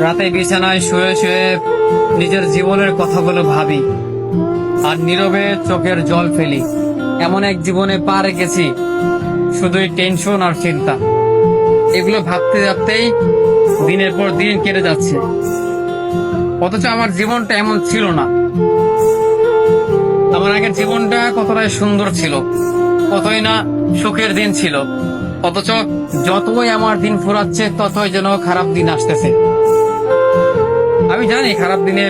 রাতে বিছানায় শুয়ে শুয়ে নিজের জীবনের কথাগুলো ভাবি আর নীরবে চোখের জল ফেলি। এমন এক জীবনে পা রেখেছি, শুধুই টেনশন আর চিন্তা। এগুলো ভাবতে ভাবতেই দিনের পর দিন কেটে যাচ্ছে, অথচ আমার জীবনটা এমন ছিল না। আমার আগের জীবনটা কতটাই সুন্দর ছিল, কতই না সুখের দিন ছিল, অথচ যতই আমার দিন ফুরাচ্ছে ততই যেন খারাপ দিন আসতেছে। আমি জানি খারাপ দিনে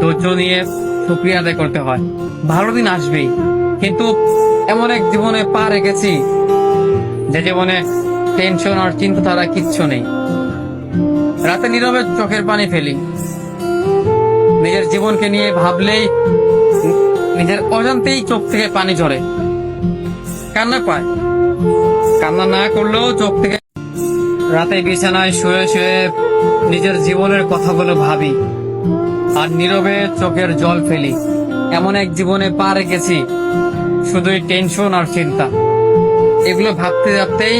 ধৈর্য নিয়ে শুকরিয়া আদায় করতে হয়, ভালো দিন আসবেই। কিন্তু এমন এক জীবনে পা রেখেছি যে জীবনে টেনশন আর চিন্তা ছাড়া কিচ্ছু নেই। রাতে নীরবে চোখের পানি ফেলি, নিজের জীবনকে নিয়ে ভাবলেই নিজের অজান্তেই চোখ থেকে পানি ঝরে। কান্না পায়, কান্না না করলেও চোখ থেকে। রাতে বিছানায় শুয়ে শুয়ে নিজের জীবনের কথাগুলো ভাবি আর নীরবে চোখের জল ফেলি। এমন এক জীবনে পা রেখেছি, শুধুই টেনশন আর চিন্তা। এগুলো ভাবতে ভাবতেই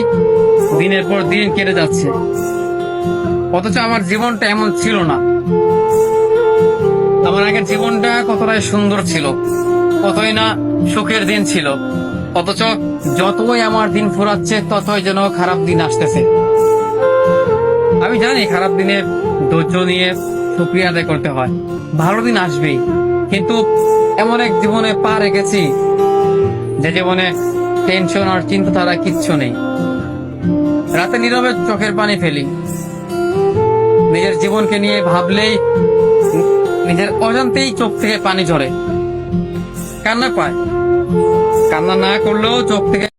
দিনের পর দিন কেটে যাচ্ছে, অথচ আমার জীবনটা এমন ছিল না। আমার আগের জীবনটা কতটাই সুন্দর ছিল, কতই না সুখের দিন ছিল, অথচ যতই আমার দিন ফুরাচ্ছে ততই যেন খারাপ দিন আসতেছে। আমি জানি খারাপ দিনে ধৈর্য নিয়ে শুকরিয়া আদায় করতে হয়, ভালো দিন আসবেই। কিন্তু এমন এক জীবনে পা রেখেছি যে জীবনে টেনশন আর চিন্তা ছাড়া কিচ্ছু নেই। রাতে নীরবে চোখের পানি ফেলি, নিজের জীবনকে নিয়ে ভাবলেই নিজের অজান্তেই চোখ থেকে পানি ঝরে। কান্না পায়, কান্না না করলেও চোখ থেকে